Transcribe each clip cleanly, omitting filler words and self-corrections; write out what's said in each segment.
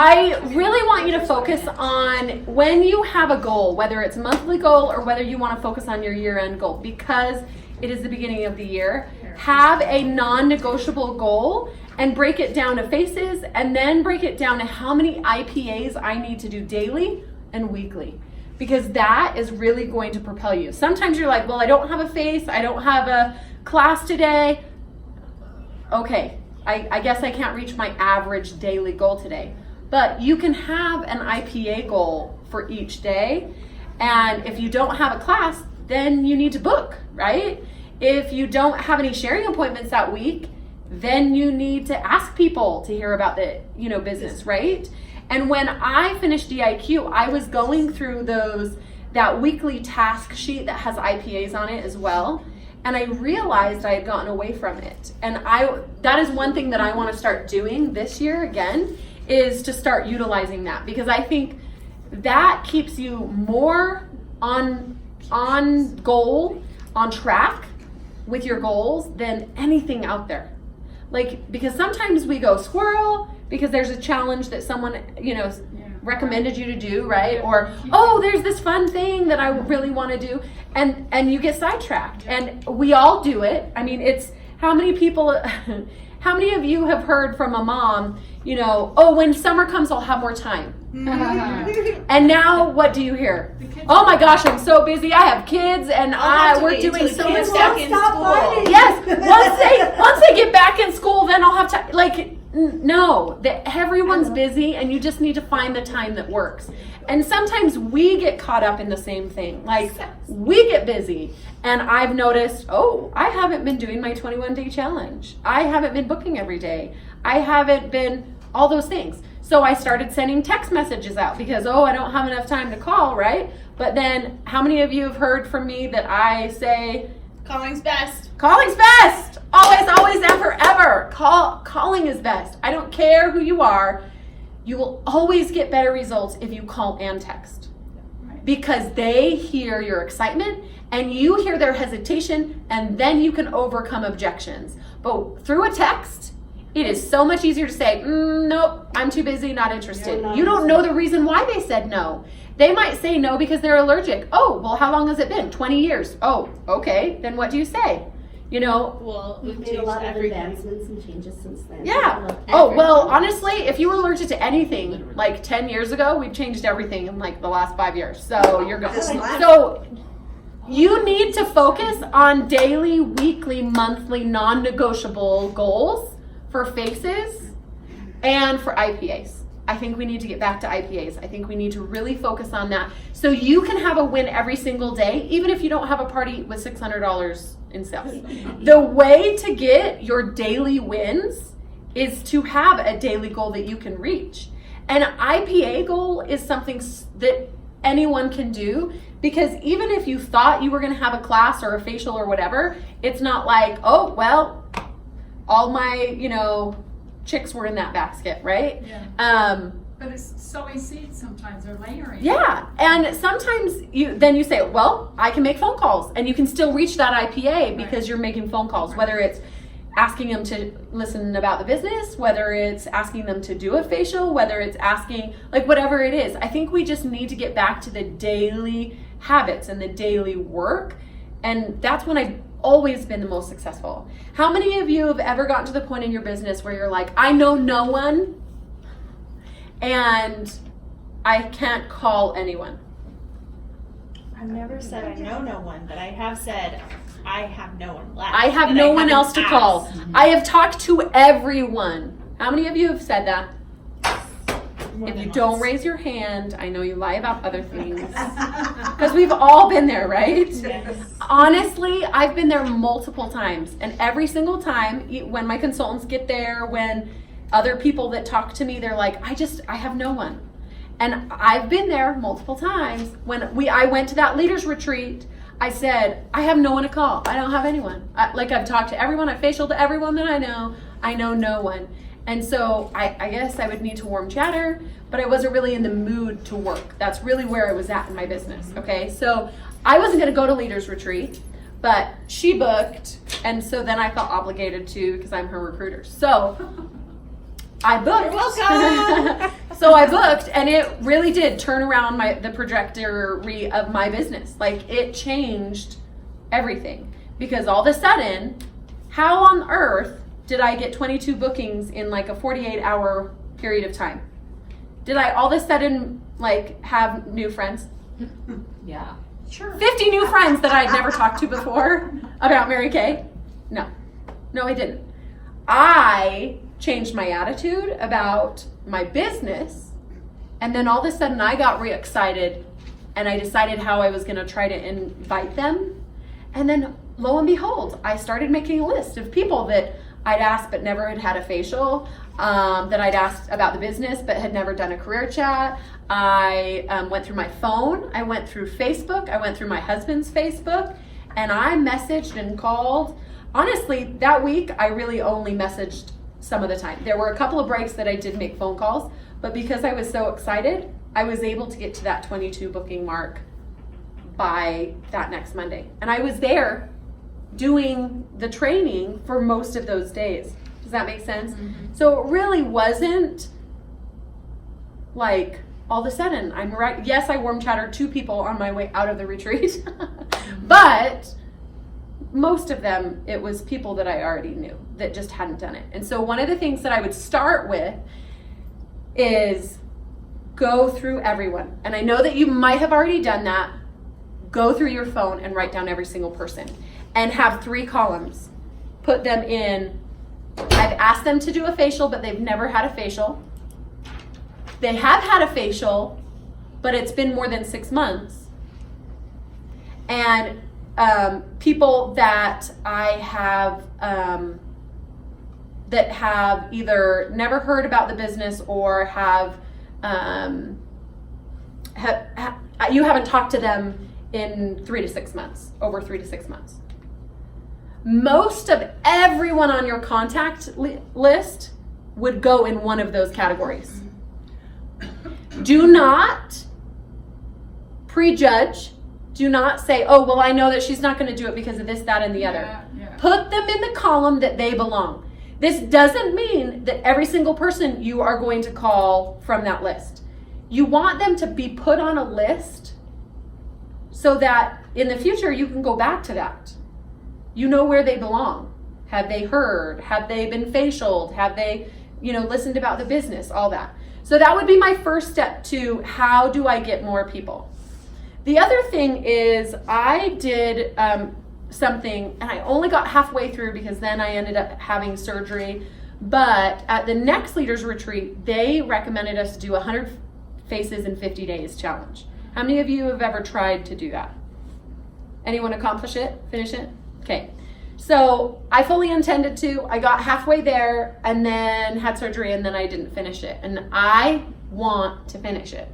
I really want you to focus on when you have a goal, whether it's a monthly goal or whether you want to focus on your year-end goal, because it is the beginning of the year. Have a non-negotiable goal and break it down to faces, and then break it down to how many IPAs I need to do daily and weekly, because that is really going to propel you. Sometimes you're like, well, I don't have a face, I don't have a class today. Okay, I guess I can't reach my average daily goal today. But you can have an IPA goal for each day. And if you don't have a class, then you need to book, right? If you don't have any sharing appointments that week, then you need to ask people to hear about the, business, right? And when I finished DIQ, I was going through that weekly task sheet that has IPAs on it as well. And I realized I had gotten away from it. And that is one thing that I want to start doing this year again, is to start utilizing that, because I think that keeps you more on goal, on track with your goals than anything out there. Because sometimes we go squirrel because there's a challenge that someone, recommended you to do, right? Or, oh, there's this fun thing that I really want to do. And you get sidetracked. And we all do it. I mean, it's how many of you have heard from a mom, oh, when summer comes, I'll have more time. And now what do you hear? Oh my gosh, I'm so busy. I have kids and we're doing so much stuff in school. Yes, once they get back in school, then I'll have time. No, everyone's busy, and you just need to find the time that works. And sometimes we get caught up in the same thing. We get busy, and I've noticed, I haven't been doing my 21-day challenge. I haven't been booking every day. I haven't been all those things. So I started sending text messages out because, I don't have enough time to call, right? But then how many of you have heard from me that I say, calling's best. Calling's best. Always, always, and forever. Calling is best. I don't care who you are. You will always get better results if you call and text. Because they hear your excitement and you hear their hesitation, and then you can overcome objections. But through a text, it is so much easier to say, nope, I'm too busy, not interested. You don't know the reason why they said no. They might say no because they're allergic. Oh, well, how long has it been? 20 years. Oh, okay. Then what do you say? Well, we've made a lot of advancements and changes since then. Yeah. Oh, well, honestly, if you were allergic to anything 10 years ago, we've changed everything in the last 5 years. So you're good. So you need to focus on daily, weekly, monthly, non-negotiable goals for faces and for IPAs. I think we need to get back to IPAs. I think we need to really focus on that so you can have a win every single day, even if you don't have a party with $600 in sales. The way to get your daily wins is to have a daily goal that you can reach. An IPA goal is something that anyone can do, because even if you thought you were going to have a class or a facial or whatever, it's not like, oh, well, all my, chicks were in that basket, right? Yeah. But it's sowing seeds sometimes, or layering. Yeah, and sometimes you say, well, I can make phone calls, and you can still reach that IPA because you're making phone calls, whether it's asking them to listen about the business, whether it's asking them to do a facial, whether it's asking, whatever it is. I think we just need to get back to the daily habits and the daily work, and that's when I've always been the most successful. How many of you have ever gotten to the point in your business where you're like, I know no one and I can't call anyone? I've never said I know no one, but I have said I have no one left. I have no one else to call. I have talked to everyone. How many of you have said that? If you don't raise your hand, I know you lie about other things. Because we've all been there, right? Yes. Honestly, I've been there multiple times. And every single time, when my consultants get there, when other people that talk to me, they're like, I have no one. And I've been there multiple times. When I went to that leaders retreat, I said, I have no one to call. I don't have anyone. I've talked to everyone. I facialed to everyone that I know. I know no one. And so I guess I would need to warm chatter, but I wasn't really in the mood to work. That's really where I was at in my business, okay? So I wasn't gonna go to Leaders Retreat, but she booked, and so then I felt obligated to because I'm her recruiter. So I booked. You're welcome. So I booked, and it really did turn around the trajectory of my business. Like, it changed everything, because all of a sudden, how on earth did I get 22 bookings in like a 48-hour period of time? Did I all of a sudden like have new friends? Yeah. Sure. 50 new friends that I'd never talked to before about Mary Kay? No, I didn't. I changed my attitude about my business, and then all of a sudden I got re-excited, and I decided how I was going to try to invite them. And then lo and behold, I started making a list of people that I'd asked but never had a facial, that I'd asked about the business but had never done a career chat. I went through my phone, I went through Facebook, I went through my husband's Facebook, and I messaged and called. Honestly, that week I really only messaged some of the time. There were a couple of breaks that I did make phone calls, but because I was so excited, I was able to get to that 22 booking mark by that next Monday. And I was there doing the training for most of those days. Does that make sense? Mm-hmm. So it really wasn't like all of a sudden I'm right. Yes, I warm chatted 2 people on my way out of the retreat, but most of them, it was people that I already knew that just hadn't done it. And so one of the things that I would start with is go through everyone. And I know that you might have already done that. Go through your phone and write down every single person and have 3 columns. Put them in, I've asked them to do a facial, but they've never had a facial. They have had a facial, but it's been more than 6 months. And people that I have that have either never heard about the business or you haven't talked to them in 3 to 6 months, over 3 to 6 months. Most of everyone on your contact list would go in one of those categories. Do not prejudge. Do not say, oh, well, I know that she's not going to do it because of this, that, and the other. Yeah. Put them in the column that they belong. This doesn't mean that every single person you are going to call from that list. You want them to be put on a list so that in the future you can go back to that. You know where they belong. Have they heard? Have they been facialed? Have they, listened about the business? All that. So that would be my first step to how do I get more people? The other thing is I did something, and I only got halfway through because then I ended up having surgery. But at the next Leaders Retreat, they recommended us to do 100 Faces in 50 Days challenge. How many of you have ever tried to do that? Anyone accomplish it? Finish it? Okay. So I fully intended to. I got halfway there and then had surgery, and then I didn't finish it. And I want to finish it.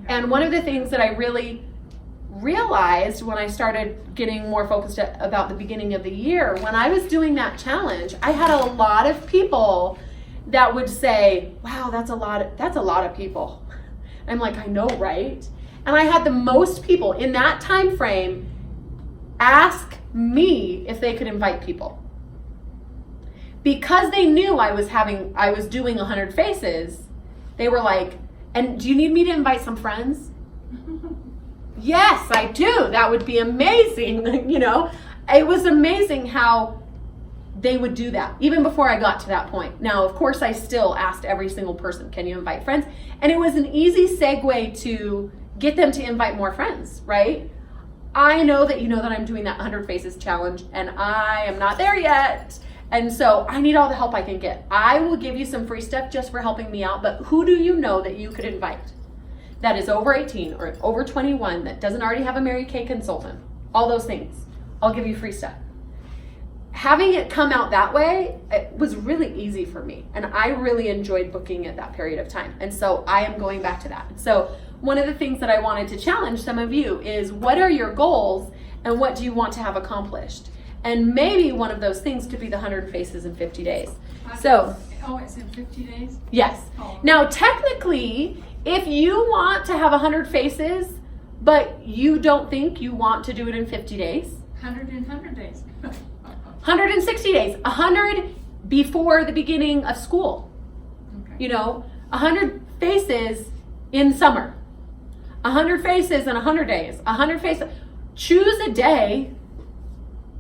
And one of the things that I really realized when I started getting more focused about the beginning of the year, when I was doing that challenge, I had a lot of people that would say, wow, that's a lot of people. I'm like, I know, right? And I had the most people in that time frame ask me if they could invite people. Because they knew I was doing 100 faces, they were like, and do you need me to invite some friends? Yes, I do. That would be amazing. It was amazing how they would do that even before I got to that point. Now, of course, I still asked every single person, can you invite friends? And it was an easy segue to get them to invite more friends, right? I know that that I'm doing that 100 Faces challenge, and I am not there yet. And so I need all the help I can get. I will give you some free stuff just for helping me out, but who do you know that you could invite that is over 18 or over 21 that doesn't already have a Mary Kay consultant? All those things. I'll give you free stuff. Having it come out that way, it was really easy for me. And I really enjoyed booking at that period of time. And so I am going back to that. So one of the things that I wanted to challenge some of you is, what are your goals and what do you want to have accomplished? And maybe one of those things could be the 100 Faces in 50 days. So, it's in 50 days? Yes. Oh. Now, technically, if you want to have 100 faces, but you don't think you want to do it in 50 days. 100 days. 160 days. 100 before the beginning of school. Okay. 100 faces in summer, 100 faces in 100 days, 100 faces. Choose a day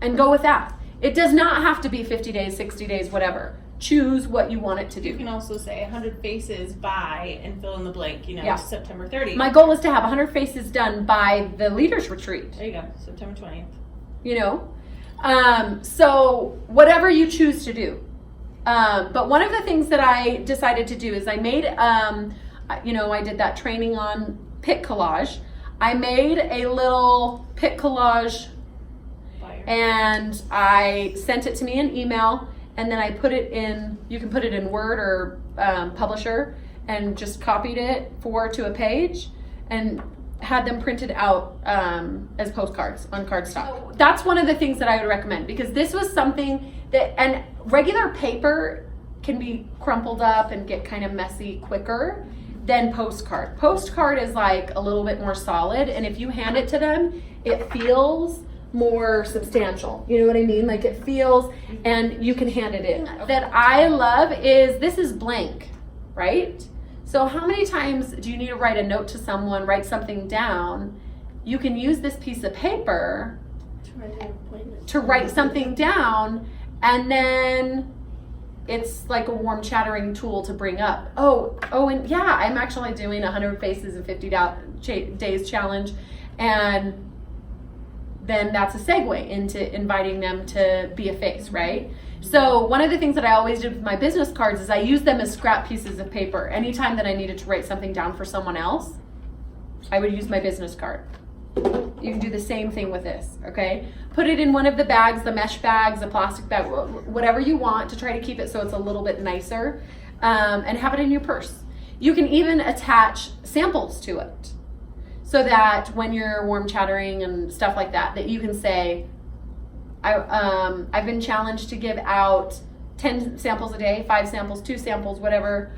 and go with that. It does not have to be 50 days, 60 days, whatever. Choose what you want it to You do. can also say 100 faces by and fill in the blank, Yeah. September 30th. My goal is to have 100 faces done by the leaders retreat, There you go, September 20th. So whatever you choose to do. But one of the things that I decided to do is I made, I did that training on pit collage. I made a little pit collage Fire. and I sent it to me in email, and then I put it in, you can put it in Word or Publisher, and just copied it to a page and had them printed out as postcards on cardstock. So that's one of the things that I would recommend, because this was something that, and regular paper can be crumpled up and get kind of messy quicker than postcard. Postcard is like a little bit more solid, and if you hand it to them, it feels more substantial. You know what I mean? Like it feels, and you can hand it in. That I love is, this is blank, right? So how many times do you need to write a note to someone, write something down? You can use this piece of paper to write something down, and then it's like a warm chattering tool to bring up. And yeah, I'm actually doing 100 faces in 50 days challenge, and then that's a segue into inviting them to be a face, right? So one of the things that I always did with my business cards is I use them as scrap pieces of paper. Anytime that I needed to write something down for someone else, I would use my business card. You can do the same thing with this, okay? Put it in one of the bags, the mesh bags, a plastic bag, whatever you want, to try to keep it so it's a little bit nicer, and have it in your purse. You can even attach samples to it, so that when you're warm chattering and stuff like that, that you can say, I've been challenged to give out 10 samples a day, 5 samples, 2 samples, whatever.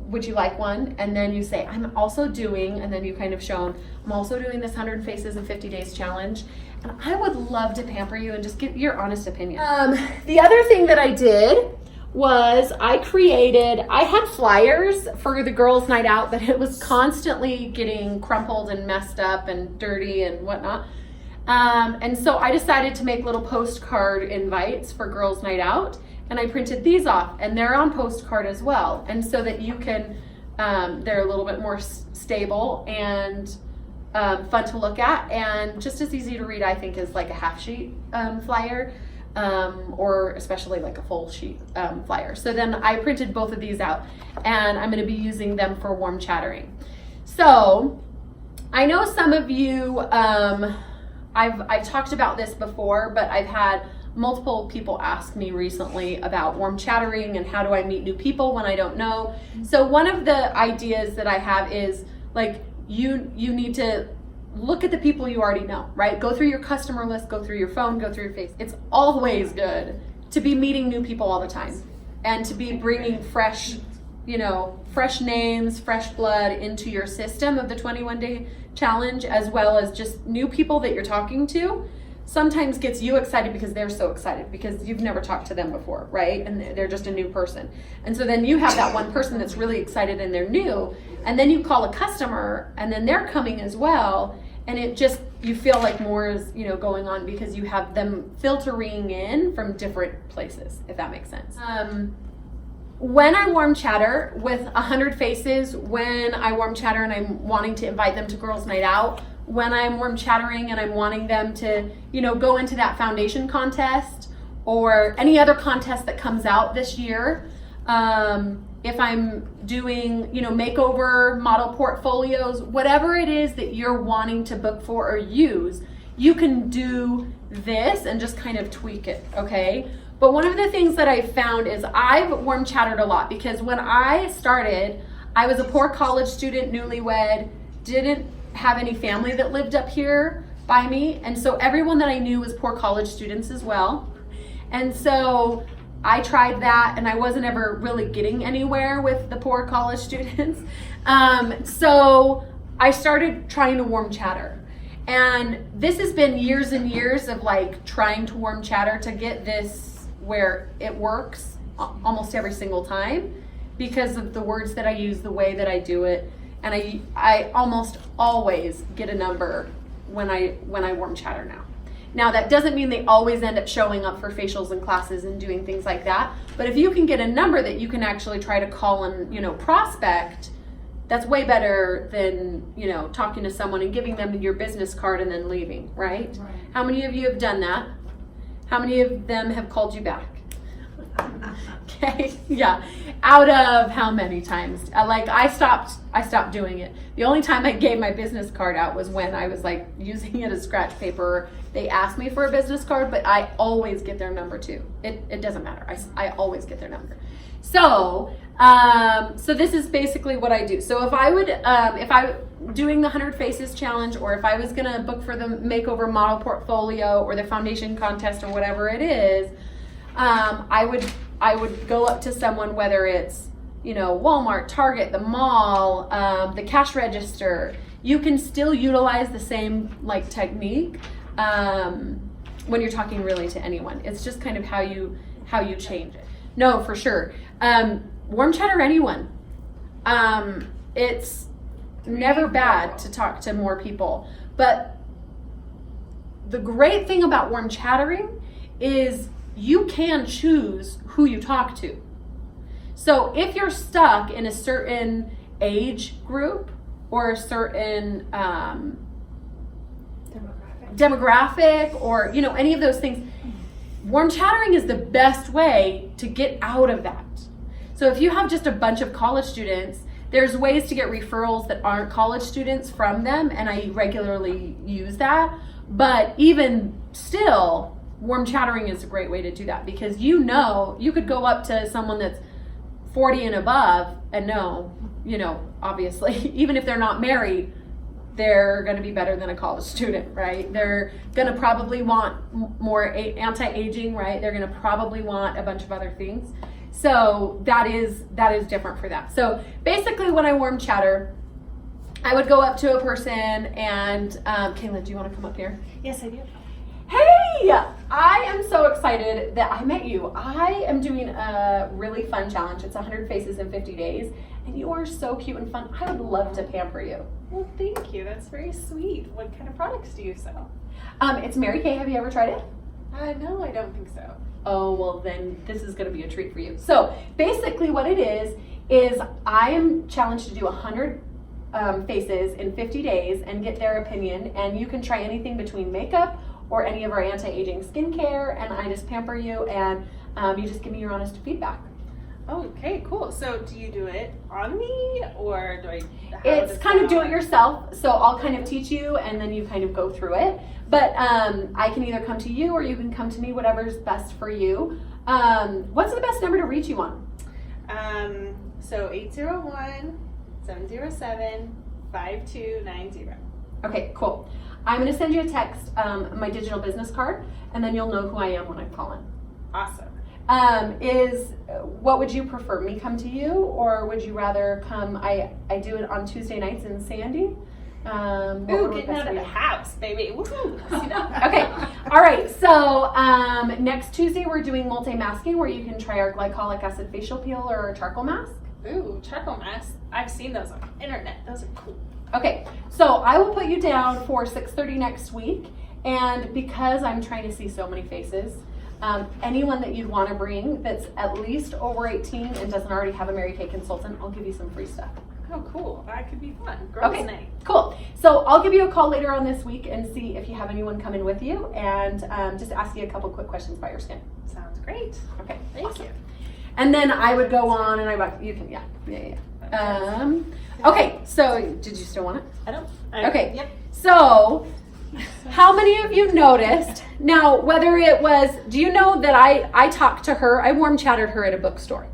Would you like one? And then you say, I'm also doing, and then you kind of show them, I'm also doing this 100 faces in 50 days challenge. And I would love to pamper you and just get your honest opinion. The other thing that I did was I had flyers for the girls' night out, but it was constantly getting crumpled and messed up and dirty and whatnot. And so I decided to make little postcard invites for girls' night out, and I printed these off, and they're on postcard as well. And so that you can, they're a little bit more stable and fun to look at, and just as easy to read, I think, as like a half sheet flyer. Or especially like a full sheet flyer. So then I printed both of these out, and I'm going to be using them for warm chattering. So I know some of you, I've talked about this before, but I've had multiple people ask me recently about warm chattering and how do I meet new people when I don't know. So one of the ideas that I have is, like, you need to look at the people you already know, right? Go through your customer list, go through your phone, go through your face. It's always good to be meeting new people all the time, and to be bringing fresh names, fresh blood into your system of the 21-day challenge, as well as just new people that you're talking to. Sometimes gets you excited because they're so excited because you've never talked to them before, right? And they're just a new person. And so then you have that one person that's really excited and they're new, and then you call a customer and then they're coming as well. And it just, you feel like more is, going on because you have them filtering in from different places, if that makes sense. When I warm chatter with 100 faces, when I warm chatter and I'm wanting to invite them to girls' night out, when I'm warm chattering and I'm wanting them to, go into that foundation contest or any other contest that comes out this year, if I'm doing, makeover model portfolios, whatever it is that you're wanting to book for or use, you can do this and just kind of tweak it, okay? But one of the things that I found is I've warm chattered a lot, because when I started, I was a poor college student, newlywed, didn't have any family that lived up here by me, and so everyone that I knew was poor college students as well. And so I tried that, and I wasn't ever really getting anywhere with the poor college students. So I started trying to warm chatter. And this has been years and years of like trying to warm chatter to get this where it works almost every single time. because of the words that I use, the way that I do it, and I almost always get a number when I warm chatter now. Now that doesn't mean they always end up showing up for facials and classes and doing things like that, but if you can get a number that you can actually try to call and, you know, prospect, that's way better than, you know, talking to someone and giving them your business card and then leaving, right? How many of you have done that? How many of them have called you back? Okay, yeah. Out of how many times? Like I stopped doing it. The only time I gave my business card out was when I was like using it as scratch paper. They asked me for a business card, but I always get their number too. It doesn't matter. I always get their number. So this is basically what I do. So if I doing the 100 Faces challenge, or if I was gonna book for the makeover model portfolio or the foundation contest or whatever it is, I would go up to someone, whether it's, you know, Walmart, Target, the mall, the cash register. You can still utilize the same like technique when you're talking really to anyone. It's just kind of how you change it. No, for sure. Warm chatter anyone. It's never bad to talk to more people, but the great thing about warm chattering is you can choose who you talk to. So if you're stuck in a certain age group or a certain demographic or, you know, any of those things, warm chattering is the best way to get out of that. So if you have just a bunch of college students, there's ways to get referrals that aren't college students from them, and I regularly use that. But even still, warm chattering is a great way to do that, because you know, you could go up to someone that's 40 and above and know, you know, obviously, even if they're not married, they're going to be better than a college student, right? They're going to probably want more anti-aging, right? They're going to probably want a bunch of other things. So that is different for them. So basically when I warm chatter, I would go up to a person and, Kayla, do you want to come up here? Yes, I do. Hey, I am so excited that I met you. I am doing a really fun challenge. It's 100 Faces in 50 days, and you are so cute and fun. I would love to pamper you. Well, thank you. That's very sweet. What kind of products do you sell? It's Mary Kay. Have you ever tried it? No, I don't think so. Oh, well then this is going to be a treat for you. So basically what it is I am challenged to do 100 faces in 50 days and get their opinion, and you can try anything between makeup or any of our anti-aging skincare, and I just pamper you, and you just give me your honest feedback. Okay, cool. So do you do it on me, or do I? It's kind of do it yourself. So I'll kind of teach you, and then you kind of go through it. But I can either come to you or you can come to me, whatever's best for you. What's the best number to reach you on? So 801-707-5290. Okay, cool. I'm going to send you a text, my digital business card, and then you'll know who I am when I'm calling. Awesome. What would you prefer? Me come to you, or would you rather come? I do it on Tuesday nights in Sandy. Ooh, getting out of the house, baby. Woohoo! Okay. All right. So next Tuesday we're doing multi-masking, where you can try our glycolic acid facial peel or our charcoal mask. Ooh, charcoal mask. I've seen those on the internet. Those are cool. Okay. So I will put you down for 6:30 next week, and because I'm trying to see so many faces, anyone that you'd want to bring that's at least over 18 and doesn't already have a Mary Kay consultant, I'll give you some free stuff. Oh, cool. That could be fun. Girls' night. Cool. So I'll give you a call later on this week and see if you have anyone coming with you, and just ask you a couple quick questions about your skin. Sounds great. Okay. Thank you. And then I would go on and you can, yeah. Okay, so did you still want it? I don't. Okay. Yep. So how many of you noticed, now whether it was, do you know that I talked to her, I warm chatted her at a bookstore,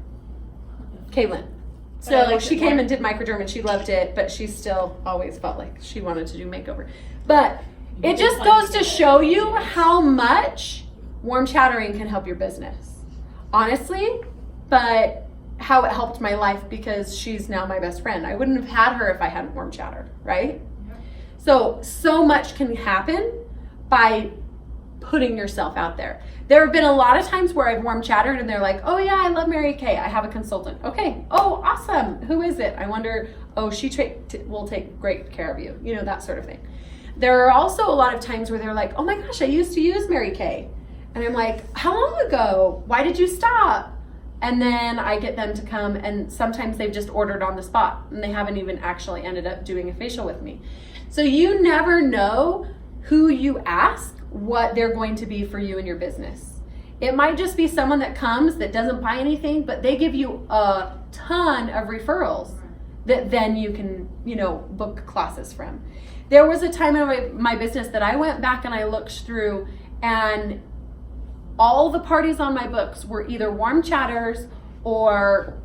Kaylin. So like she came and did microderm and she loved it, but she still always felt like she wanted to do makeover. But it just goes to show you how much warm chattering can help your business. Honestly, but how it helped my life, because she's now my best friend. I wouldn't have had her if I hadn't warm chattered, right? So much can happen by putting yourself out there. There have been a lot of times where I've warm chattered and they're like, oh yeah, I love Mary Kay. I have a consultant. Okay. Oh, awesome. Who is it? I wonder, oh, she will take great care of you. You know, that sort of thing. There are also a lot of times where they're like, oh my gosh, I used to use Mary Kay. And I'm like, how long ago? Why did you stop? And then I get them to come, and sometimes they've just ordered on the spot and they haven't even actually ended up doing a facial with me. So you never know who you ask what they're going to be for you and your business. It might just be someone that comes that doesn't buy anything, but they give you a ton of referrals that then you can, you know, book classes from. There was a time in my business that I went back and I looked through, and all the parties on my books were either warm chatters or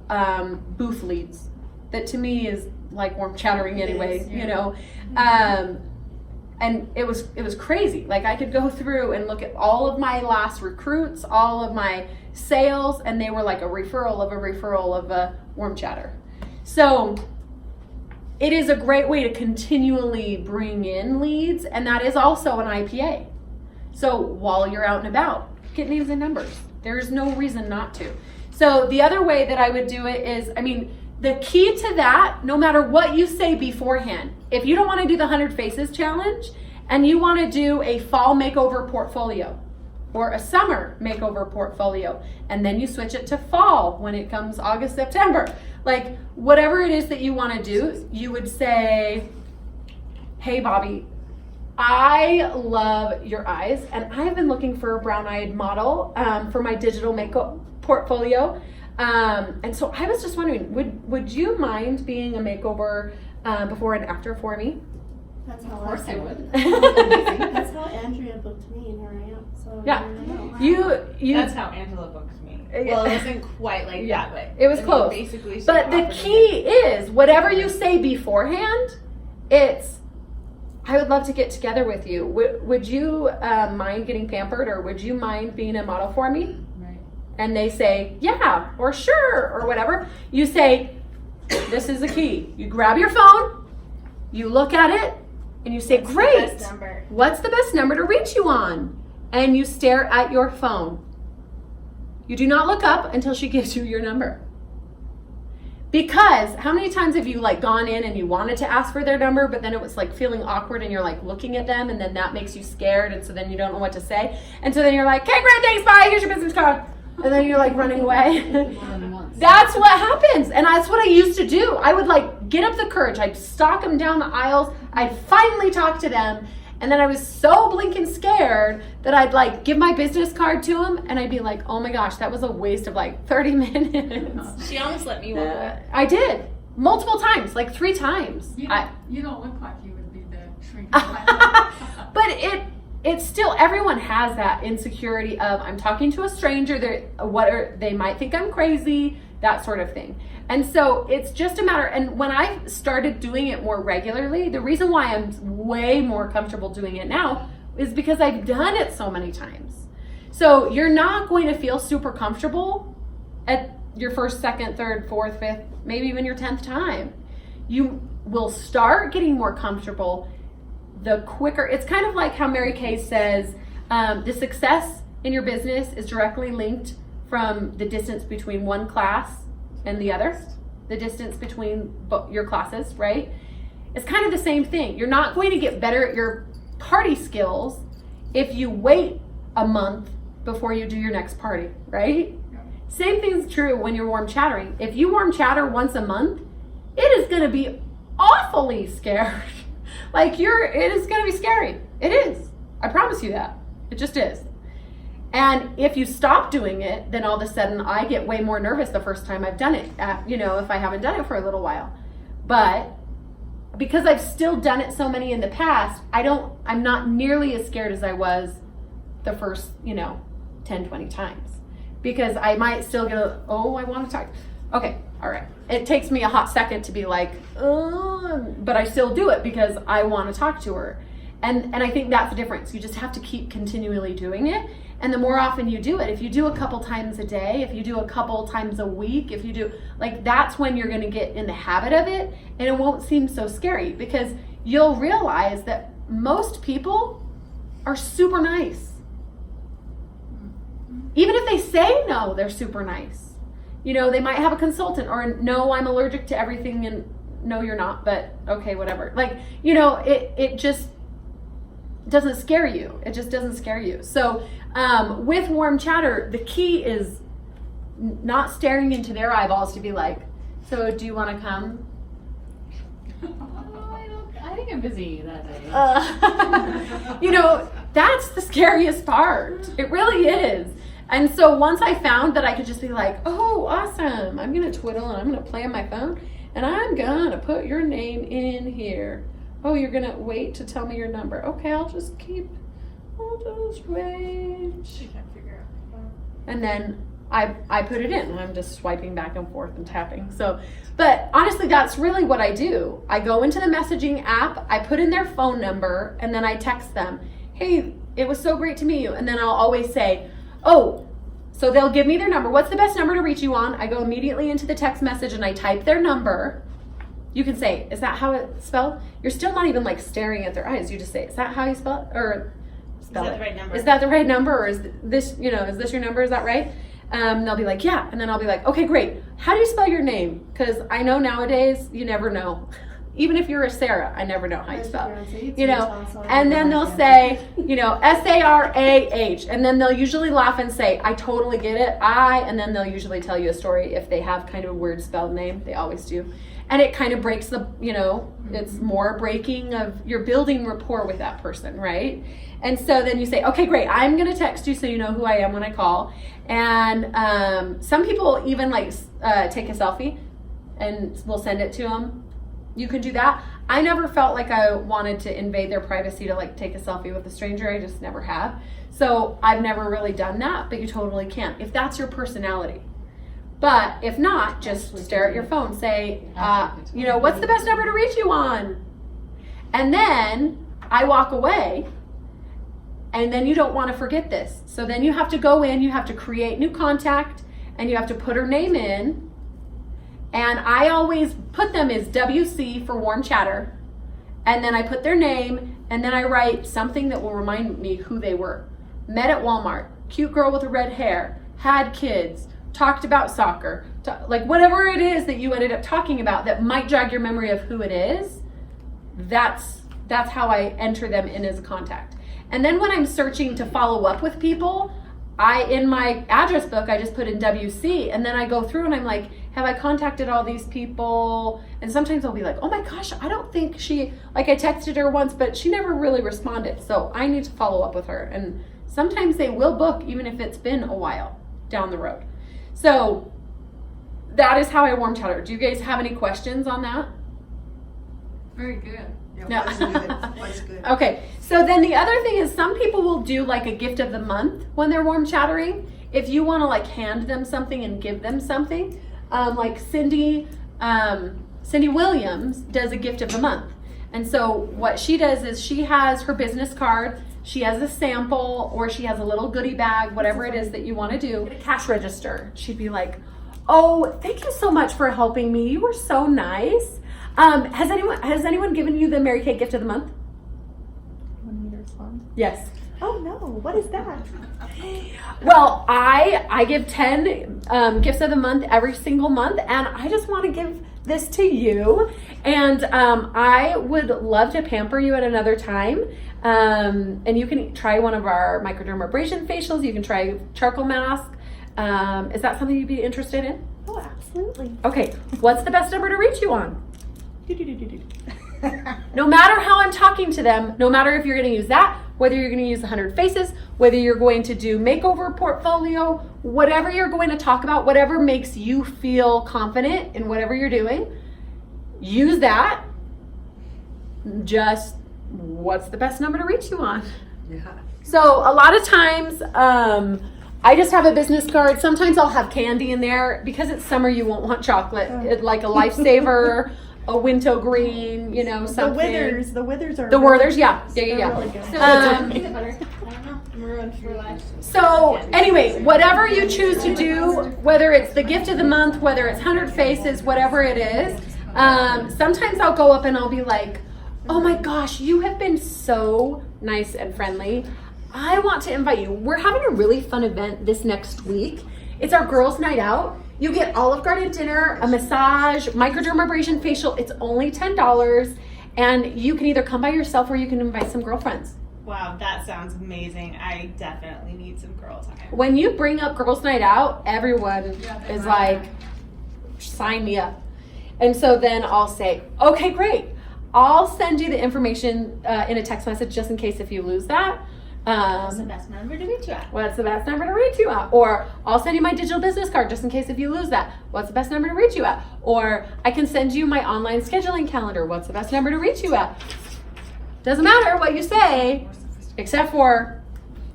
booth leads. That to me is like warm chattering anyway, you know. And it was crazy. Like I could go through and look at all of my last recruits, all of my sales, and they were like a referral of a warm chatter. So it is a great way to continually bring in leads, and that is also an IPA. So while you're out and about, get names and numbers. There's no reason not to. So the other way that I would do it is, I mean, the key to that, no matter what you say beforehand, if you don't want to do the 100 Faces Challenge and you want to do a fall makeover portfolio or a summer makeover portfolio, and then you switch it to fall when it comes August, September, like whatever it is that you want to do, you would say, hey, Bobby, I love your eyes, and I've been looking for a brown-eyed model for my digital makeup portfolio. And so I was just wondering, would you mind being a makeover before and after for me? That's how Of course I would. That's how Andrea booked me, and here I am. So Yeah. You. That's how Angela booked me. Well, it wasn't quite like that, but it was close. Basically, she But the offered me key is, whatever you say beforehand, it's, I would love to get together with you. Would you mind getting pampered, or would you mind being a model for me? Right. And they say, yeah, or sure, or whatever. You say, this is the key. You grab your phone, you look at it, and you say, What's the great. best number? What's the best number to reach you on? And you stare at your phone. You do not look up until she gives you your number. Because how many times have you like gone in and you wanted to ask for their number, but then it was like feeling awkward and you're like looking at them, and then that makes you scared, and so then you don't know what to say. And so then you're like, okay, great, thanks, bye, here's your business card. And then you're like running away. That's what happens. And that's what I used to do. I would like get up the courage. I'd stalk them down the aisles. I'd finally talk to them. And then I was so blinking scared that I'd like give my business card to them, and I'd be like, oh my gosh, that was a waste of like 30 minutes. She almost let me walk away. I did. Multiple times, like 3 times. You don't look like you would be the shrink. But it's still, everyone has that insecurity of, I'm talking to a stranger, they might think I'm crazy, that sort of thing. And so it's just a matter, and when I started doing it more regularly, the reason why I'm way more comfortable doing it now is because I've done it so many times. So you're not going to feel super comfortable at your first, second, third, fourth, fifth, maybe even your 10th time. You will start getting more comfortable the quicker. It's kind of like how Mary Kay says, the success in your business is directly linked from the distance between one class and the other, the distance between your classes, right? It's kind of the same thing. You're not going to get better at your party skills if you wait a month before you do your next party, right? Yeah. Same thing's true when you're warm chattering. If you warm chatter once a month, it is going to be awfully scared. It is going to be scary. It is. I promise you that. It just is. And if you stop doing it, then all of a sudden I get way more nervous the first time I've done it, if I haven't done it for a little while. But because I've still done it so many in the past, I'm not nearly as scared as I was the first, 10, 20 times. Because I might still get I want to talk. Okay, all right. It takes me a hot second to be like, but I still do it because I want to talk to her. And I think that's the difference. You just have to keep continually doing it. And the more often you do it, if you do a couple times a day, if you do a couple times a week, if you do, that's when you're going to get in the habit of it, and it won't seem so scary, because you'll realize that most people are super nice. even if they say no, they're super nice. You know, they might have a consultant, or no, I'm allergic to everything, and no, you're not, but okay, whatever. Like, you know, it just doesn't scare you. It just doesn't scare you. So with warm chatter, the key is not staring into their eyeballs to be like, so do you want to come? I think I'm busy that day. You know, that's the scariest part. It really is. And so once I found that I could just be like, oh, awesome, I'm going to twiddle and I'm going to play on my phone and I'm going to put your name in here. Oh, you're going to wait to tell me your number. Okay, I'll just wait. She can't figure out. And then I put it in and I'm just swiping back and forth and tapping. So, but honestly, that's really what I do. I go into the messaging app, I put in their phone number, and then I text them, hey, it was so great to meet you. And then I'll always say, oh, so they'll give me their number. What's the best number to reach you on? I go immediately into the text message and I type their number. You can say, is that how it's spelled? You're still not even like staring at their eyes. You just say, is that how you spell it? Or spell Is that it. the right number? Is that the right number? Or is this, you know, is this your number? Is that right? They'll be like, yeah. And then I'll be like, okay, great. How do you spell your name? Because I know nowadays you never know. Even if you're a Sarah, I never know how you spell it. You know, and then they'll say, you know, Sarah. And then they'll usually laugh and say, I totally get it. And then they'll usually tell you a story if they have kind of a weird spelled name. They always do. And it kind of breaks the, you know, it's more breaking of, you're building rapport with that person, right? And so then you say, okay, great, I'm going to text you so you know who I am when I call. And some people even like take a selfie and we'll send it to them. You can do that. I never felt like I wanted to invade their privacy to like take a selfie with a stranger. I just never have. So I've never really done that, but you totally can if that's your personality. But if not, just stare at your phone. Say, you know, what's the best number to reach you on? And then I walk away. And then you don't want to forget this. So then you have to go in, you have to create new contact, and you have to put her name in. And I always put them as WC for warm chatter. And then I put their name, and then I write something that will remind me who they were. Met at Walmart, cute girl with red hair, had kids, talked about soccer, like whatever it is that you ended up talking about that might jog your memory of who it is. That's how I enter them in as a contact. And then when I'm searching to follow up with people, in my address book, I just put in WC, and then I go through and I'm like, have I contacted all these people? And sometimes I'll be like, oh my gosh, I don't think I texted her once, but she never really responded. So I need to follow up with her. And sometimes they will book, even if it's been a while down the road. So that is how I warm chatter. Do you guys have any questions on that? Very good. No. Was good. Okay, so then the other thing is some people will do like a gift of the month when they're warm chattering. If you want to like hand them something and give them something, like Cindy Williams does a gift of the month. And so what she does is she has her business card, she has a sample, or she has a little goodie bag, whatever it is that you want to do, at a cash register. She'd be like, oh, thank you so much for helping me. You were so nice. Has anyone given you the Mary Kay gift of the month? Want me to respond? Yes. Oh no, what is that? Well, I give 10 gifts of the month every single month, and I just want to give this to you. And I would love to pamper you at another time. And you can try one of our microdermabrasion facials. You can try charcoal mask. Is that something you'd be interested in? Oh, absolutely. Okay, what's the best number to reach you on? No matter how I'm talking to them, no matter if you're going to use that, whether you're going to use 100 faces, whether you're going to do makeover portfolio, whatever you're going to talk about, whatever makes you feel confident in whatever you're doing, use that. Just what's the best number to reach you on? Yeah. So a lot of times, I just have a business card. Sometimes I'll have candy in there. Because it's summer, you won't want chocolate. Like a Lifesaver, a Window Green, you know, something. The withers are The Werthers, yeah. They're Yeah. really good. Peanut butter. I don't know. I'm ruined for life. So anyway, whatever you choose to do, whether it's the gift of the month, whether it's 100 faces, whatever it is, sometimes I'll go up and I'll be like, oh my gosh, you have been so nice and friendly. I want to invite you. We're having a really fun event this next week. It's our girls' night out. You get Olive Garden dinner, a massage, microdermabrasion facial. It's only $10, and you can either come by yourself or you can invite some girlfriends. Wow, that sounds amazing. I definitely need some girl time. When you bring up girls' night out, everyone Yeah, is right. like, sign me up. And so then I'll say, okay, great. I'll send you the information in a text message just in case if you lose that. What's the best number to reach you at? What's the best number to reach you at? Or I'll send you my digital business card just in case if you lose that. What's the best number to reach you at? Or I can send you my online scheduling calendar. What's the best number to reach you at? Doesn't matter what you say, except for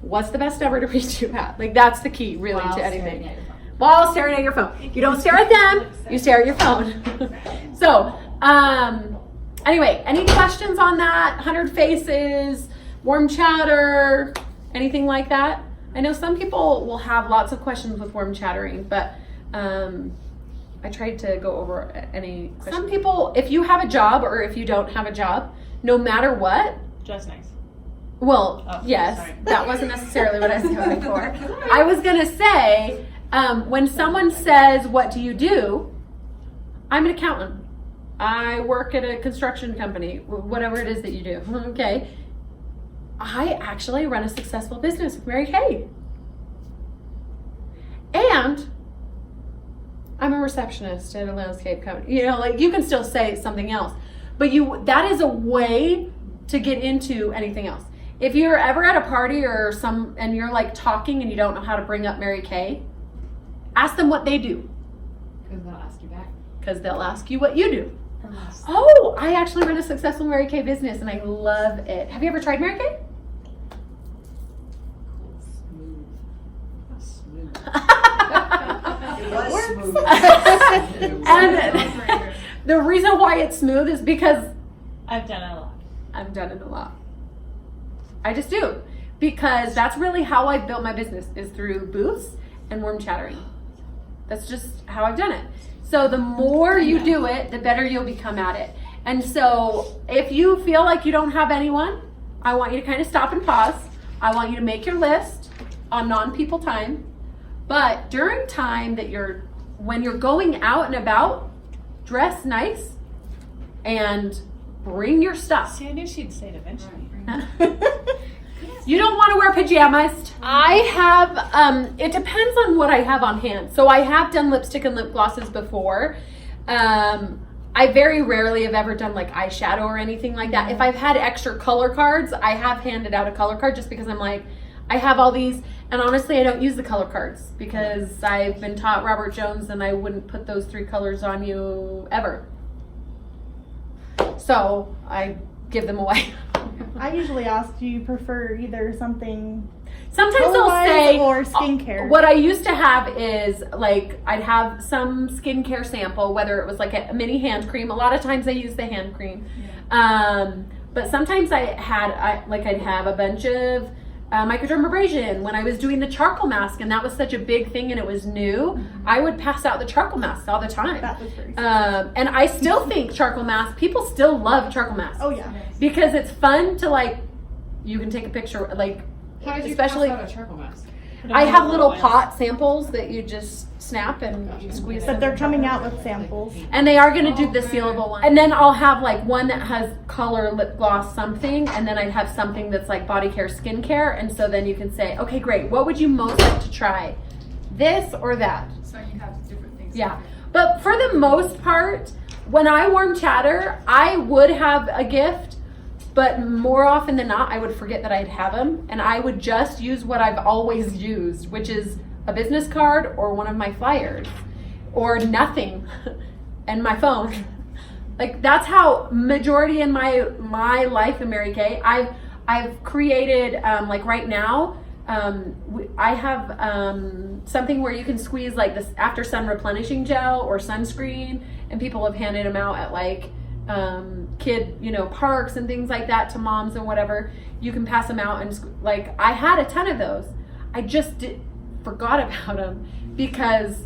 what's the best number to reach you at. Like that's the key really to anything. While staring at your phone. You don't stare at them, you stare at your phone. So, anyway, any questions on that? 100 Faces, warm chatter, anything like that? I know some people will have lots of questions with warm chattering, but I tried to go over any questions. Some people, if you have a job or if you don't have a job, no matter what, Dress nice. well, Oh, yes, sorry. that wasn't necessarily what I was going for. I was going to say, when someone says, what do you do? I'm an accountant. I work at a construction company, whatever it is that you do. Okay. I actually run a successful business with Mary Kay. And I'm a receptionist at a landscape company. You know, like you can still say something else, but that is a way to get into anything else. If you're ever at a party or and you're like talking and you don't know how to bring up Mary Kay, ask them what they do. Because they'll ask you back. Because they'll ask you what you do. Oh, I actually run a successful Mary Kay business and I love it. Have you ever tried Mary Kay? Smooth. And the reason why it's smooth is because I've done it a lot. I've done it a lot. I just do. Because that's really how I've built my business is through booths and warm chattering. That's just how I've done it. So the more you do it, the better you'll become at it. And so if you feel like you don't have anyone, I want you to kind of stop and pause. I want you to make your list on non-people time. But during time that when you're going out and about, dress nice and bring your stuff. See, I knew she'd say it eventually. You don't want to wear pajamas. I have, it depends on what I have on hand. So I have done lipstick and lip glosses before. I very rarely have ever done like eyeshadow or anything like that. If I've had extra color cards, I have handed out a color card just because I'm like, I have all these, and honestly, I don't use the color cards because I've been taught Robert Jones and I wouldn't put those 3 colors on you ever. So I give them away. I usually ask, do you prefer either something Sometimes they'll color-wise say, or skincare? what I used to have is like, I'd have some skincare sample, whether it was like a mini hand cream. A lot of times I use the hand cream. But sometimes I'd have a bunch of microdermabrasion. When I was doing the charcoal mask and that was such a big thing and it was new, I would pass out the charcoal masks all the time. That was very And I still think charcoal masks, people still love charcoal masks. Oh yeah. Because it's fun to like, you can take a picture, like, How did you especially, pass out a charcoal mask? I have little pot samples that you just snap and squeeze. But they're coming out with samples. And they are going to do the sealable one. And then I'll have like one that has color, lip gloss, something. And then I'd have something that's like body care, skincare. And so then you can say, okay, great. What would you most like to try? This or that? So you have different things. Yeah. But for the most part, when I warm chatter, I would have a gift. But more often than not, I would forget that I'd have them. And I would just use what I've always used, which is a business card or one of my flyers or nothing and my phone. Like that's how majority in my life in Mary Kay, I've created like right now, I have something where you can squeeze like this after sun replenishing gel or sunscreen, and people have handed them out at like kid, parks and things like that to moms and whatever. You can pass them out and like I had a ton of those. I just forgot about them because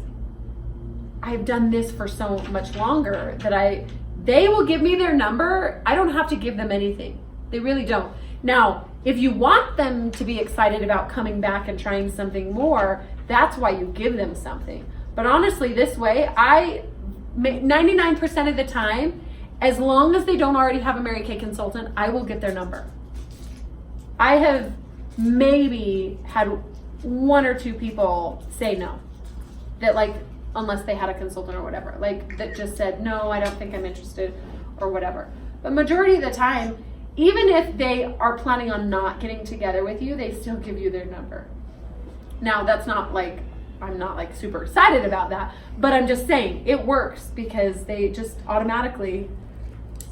I've done this for so much longer that they will give me their number. I don't have to give them anything. They really don't. Now, If you want them to be excited about coming back and trying something more, that's why you give them something. But honestly, this way, 99% of the time, as long as they don't already have a Mary Kay consultant, I will get their number. I have maybe had 1 or 2 people say no, that like, unless they had a consultant or whatever, like that just said, no, I don't think I'm interested or whatever. But majority of the time, even if they are planning on not getting together with you, they still give you their number. Now, that's not like, I'm not like super excited about that, but I'm just saying it works because they just automatically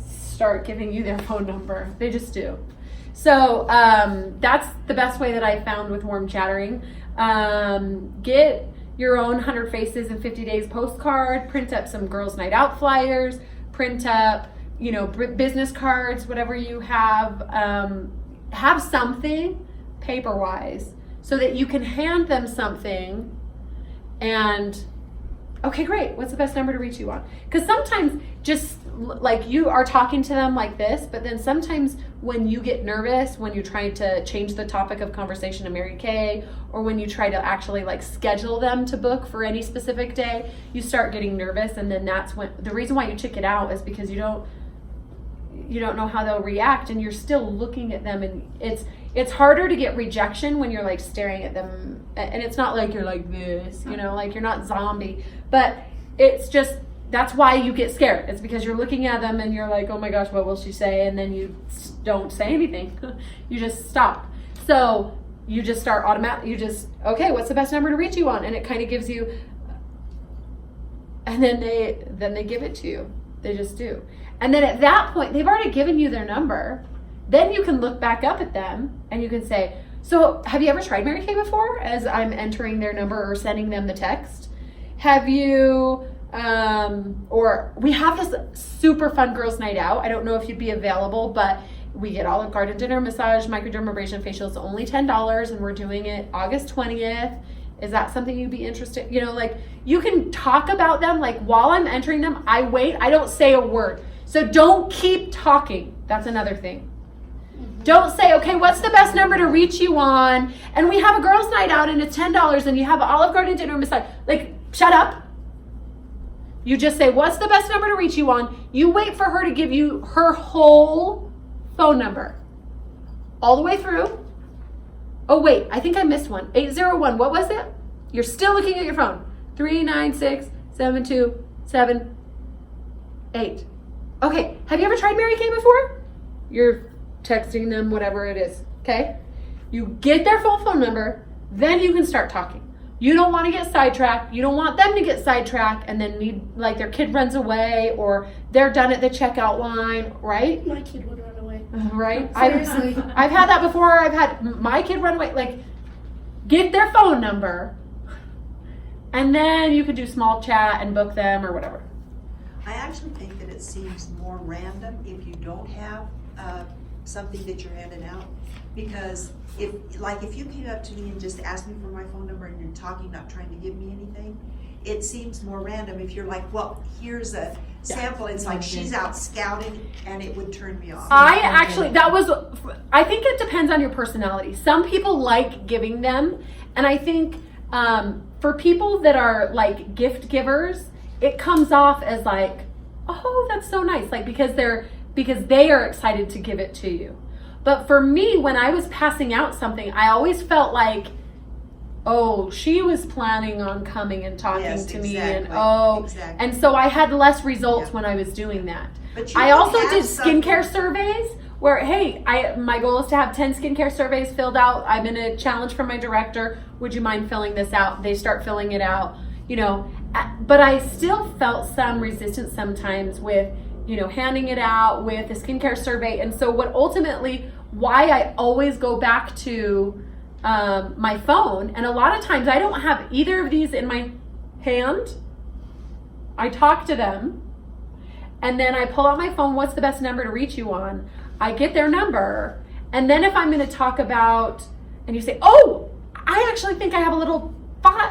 start giving you their phone number. They just do. So that's the best way that I found with warm chattering. Get your own 100 Faces in 50 Days postcard, print up some girls' night out flyers, print up, you know, business cards, whatever you have something paper-wise so that you can hand them something and, okay, great, what's the best number to reach you on? Because sometimes just like you are talking to them like this, but then sometimes when you get nervous, when you're trying to change the topic of conversation to Mary Kay, or when you try to actually like schedule them to book for any specific day, you start getting nervous, and then that's when the reason why you check it out is because you don't know how they'll react, and you're still looking at them, and it's harder to get rejection when you're like staring at them, and it's not like you're like this, you know, like you're not zombie, but it's just, that's why you get scared. It's because you're looking at them and you're like, oh my gosh, what will she say? And then you don't say anything. You just stop. So you just start okay, what's the best number to reach you on? And it kind of gives you, and then they give it to you. They just do. And then at that point, they've already given you their number. Then you can look back up at them and you can say, so have you ever tried Mary Kay before? As I'm entering their number or sending them the text. Have you, or we have this super fun girls' night out. I don't know if you'd be available, but we get Olive Garden dinner, massage, microdermabrasion, facials, only $10, and we're doing it August 20th. Is that something you'd be interested? You know, like you can talk about them. Like while I'm entering them, I wait. I don't say a word. So don't keep talking. That's another thing. Don't say, okay, what's the best number to reach you on? And we have a girls' night out and it's $10 and you have an Olive Garden dinner massage. Like, shut up. You just say, what's the best number to reach you on? You wait for her to give you her whole phone number. All the way through. Oh, wait, I think I missed one. 801, what was it? You're still looking at your phone. 3967278. Okay, have you ever tried Mary Kay before? You're texting them, whatever it is, okay? You get their full phone number, then you can start talking. You don't want to get sidetracked. You don't want them to get sidetracked and then need, like their kid runs away or they're done at the checkout line, right? My kid would run away. Right? Seriously. I've had that before. I've had my kid run away. Like, get their phone number and then you could do small chat and book them or whatever. I actually think that it seems more random if you don't have something that you're handing out, because if you came up to me and just asked me for my phone number and you're talking, not trying to give me anything, it seems more random. If you're like, well, here's a sample, it's like she's out scouting, and it would turn me off. I think it depends on your personality. Some people like giving them, and I think for people that are like gift givers, it comes off as like, oh, that's so nice, like because they are excited to give it to you. But for me, when I was passing out something, I always felt like, oh, she was planning on coming and talking to me, and and so I had less results when I was doing that. I also did skincare surveys where, hey, my goal is to have 10 skincare surveys filled out. I'm in a challenge from my director. Would you mind filling this out? They start filling it out, you know, but I still felt some resistance sometimes with, you know, handing it out with a skincare survey. And so why I always go back to my phone, and a lot of times I don't have either of these in my hand. I talk to them, and then I pull out my phone, what's the best number to reach you on? I get their number, and then if I'm going to talk about, and you say, oh, I actually think I have a little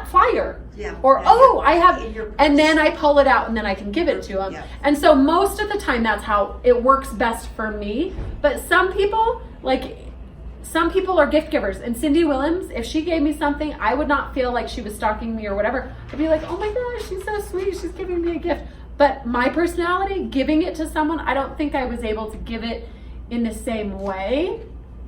flyer. Yeah. Or, I have, and then I pull it out and then I can give it to them. Yeah. And so most of the time that's how it works best for me. But some people, like some people are gift givers, and Cindy Willems, if she gave me something, I would not feel like she was stalking me or whatever. I'd be like, oh my gosh, she's so sweet, she's giving me a gift. But my personality, giving it to someone, I don't think I was able to give it in the same way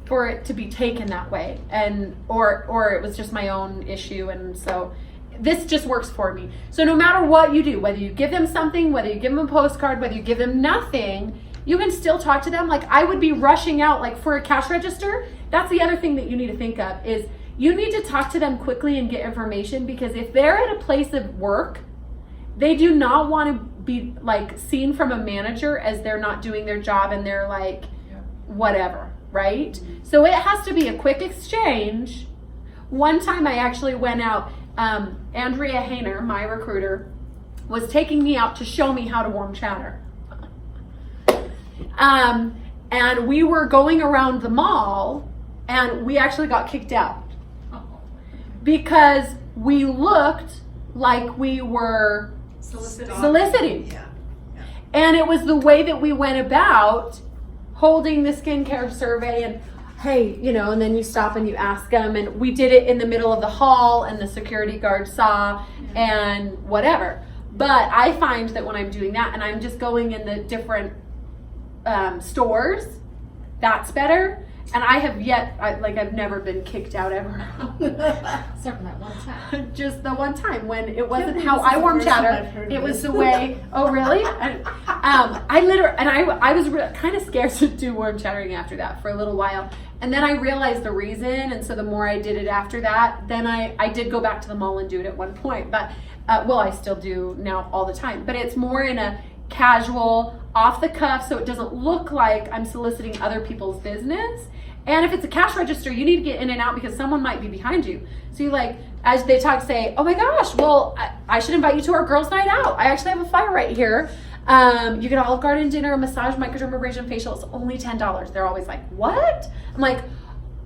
for it to be taken that way, and or it was just my own issue. And so this just works for me. So no matter what you do, whether you give them something, whether you give them a postcard, whether you give them nothing, you can still talk to them. Like, I would be rushing out, like for a cash register. That's the other thing that you need to think of, is you need to talk to them quickly and get information, because if they're at a place of work, they do not want to be like seen from a manager as they're not doing their job and they're like whatever, right? So it has to be a quick exchange. One time I actually went out, Andrea Hayner, my recruiter, was taking me out to show me how to warm chatter. And we were going around the mall, and we actually got kicked out because we looked like we were soliciting. Yeah. And it was the way that we went about holding the skincare survey, and hey, you know, and then you stop and you ask them, and we did it in the middle of the hall, and the security guard saw, and whatever. But I find that when I'm doing that and I'm just going in the different stores, that's better. And I have I've never been kicked out ever. Except for that one time. Just the one time when it wasn't how I warm chatter. It was the way. Oh, really? I literally, and I was kind of scared to do warm chattering after that for a little while. And then I realized the reason. And so the more I did it after that, then I did go back to the mall and do it at one point. But, well, I still do now all the time. But it's more in a casual, off the cuff, so it doesn't look like I'm soliciting other people's business. And if it's a cash register, you need to get in and out because someone might be behind you. So you like, as they talk, say, oh my gosh, well, I should invite you to our girls' night out. I actually have a flyer right here. You get Olive Garden dinner, a massage, microdermabrasion, facial. It's only $10. They're always like, what? I'm like,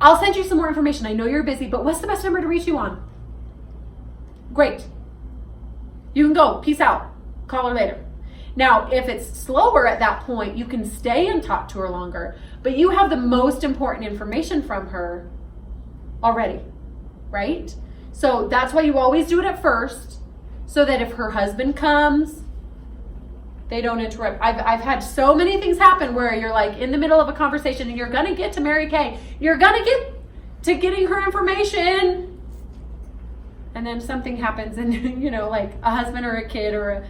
I'll send you some more information. I know you're busy, but what's the best number to reach you on? Great. You can go. Peace out. Call her later. Now, if it's slower at that point, you can stay and talk to her longer, but you have the most important information from her already, right? So that's why you always do it at first, so that if her husband comes, they don't interrupt. I've had so many things happen where you're like in the middle of a conversation and you're gonna get to Mary Kay, you're gonna get to getting her information, and then something happens, and you know, like a husband or a kid or a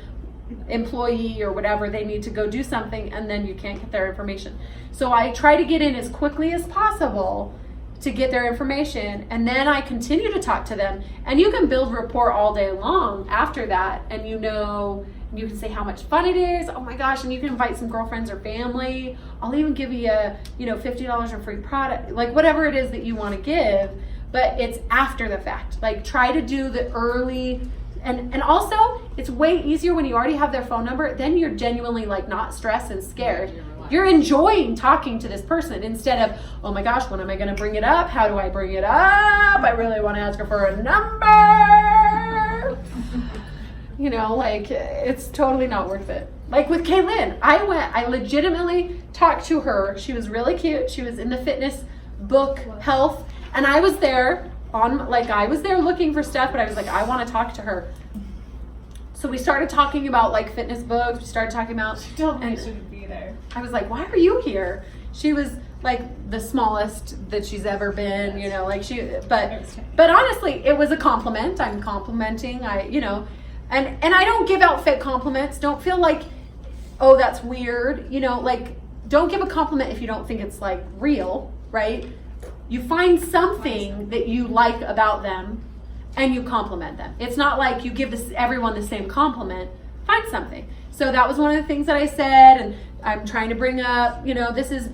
employee or whatever, they need to go do something, and then you can't get their information. So I try to get in as quickly as possible to get their information, and then I continue to talk to them, and you can build rapport all day long after that. And you know, you can say how much fun it is, oh my gosh, and you can invite some girlfriends or family. I'll even give you a, you know, $50 or free product, like whatever it is that you want to give, but it's after the fact. Like, try to do the early. And also, it's way easier when you already have their phone number. Then you're genuinely like not stressed and scared. You're enjoying talking to this person instead of, oh my gosh, when am I going to bring it up? How do I bring it up? I really want to ask her for a number. You know, like, it's totally not worth it. Like with Kaylin, I legitimately talked to her. She was really cute. She was in the fitness book health, and I was there I was there looking for stuff, but I was like, I want to talk to her. So we started talking about like fitness books. We started talking about. She told me I shouldn't be there. I was like, why are you here? She was like the smallest that she's ever been, you know, like but honestly, it was a compliment. I'm complimenting, you know, and I don't give out fake compliments. Don't feel like, oh, that's weird. You know, like, don't give a compliment if you don't think it's like real, right? You find something that you like about them and you compliment them. It's not like you give everyone the same compliment. Find something. So that was one of the things that I said, and I'm trying to bring up, you know, this is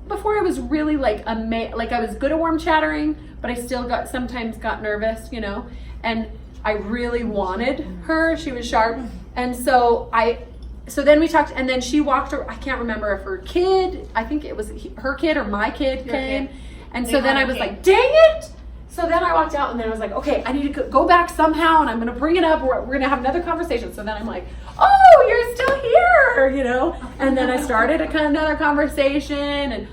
before I was really like I was good at warm chattering, but I still sometimes got nervous, you know, and I really wanted her. She was sharp. And so then we talked, and then she walked, I can't remember if her kid, I think it was her kid or my kid came. And so then I was like, dang it. So then I walked out, and then I was like, okay, I need to go back somehow, and I'm going to bring it up. We're going to have another conversation. So then I'm like, oh, you're still here, you know? And then I started another conversation, and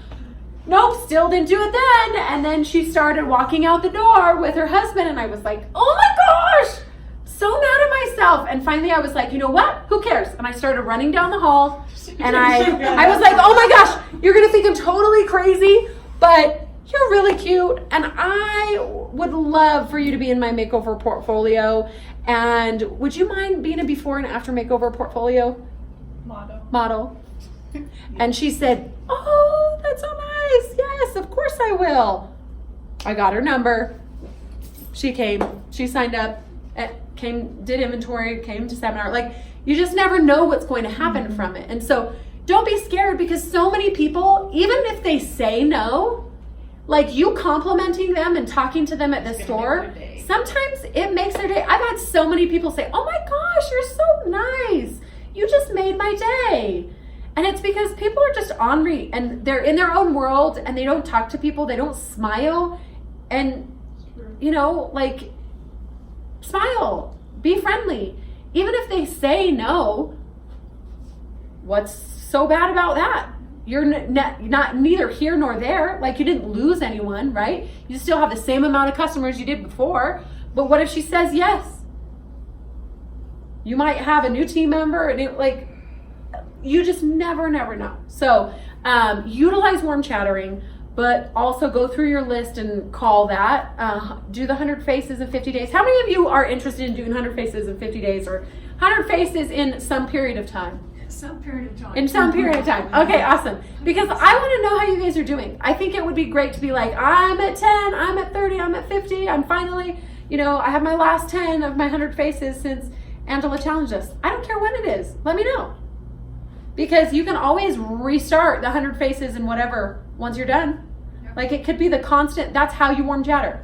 nope, still didn't do it then. And then she started walking out the door with her husband, and I was like, oh my gosh, so mad at myself. And finally I was like, you know what? Who cares? And I started running down the hall, and I was like, oh my gosh, you're gonna think I'm totally crazy, but you're really cute, and I would love for you to be in my makeover portfolio. And would you mind being a before and after makeover portfolio model? And she said, oh, that's so nice. Yes, of course I will. I got her number. She came, she signed up, came, did inventory, came to seminar. Like, you just never know what's going to happen from it. And so don't be scared, because so many people, even if they say no, like you complimenting them and talking to them at the store, sometimes it makes their day. I've had so many people say, oh my gosh, you're so nice. You just made my day. And it's because people are just ornery, and they're in their own world, and they don't talk to people. They don't smile. And, you know, like, smile, be friendly. Even if they say no, what's so bad about that? You're not neither here nor there. Like, you didn't lose anyone, right? You still have the same amount of customers you did before. But what if she says yes? You might have a new team member, and it, like, you just never know. So utilize warm chattering, but also go through your list and call that. Do the 100 faces in 50 days. How many of you are interested in doing 100 faces in 50 days, or 100 faces in some period of time? Some period of time. In some period of time. Okay, awesome. Because I want to know how you guys are doing. I think it would be great to be like, I'm at 10, I'm at 30, I'm at 50, I'm finally, you know, I have my last 10 of my 100 faces since Angela challenged us. I don't care when it is. Let me know. Because you can always restart the 100 faces and whatever once you're done. Like, it could be the constant, that's how you warm chatter.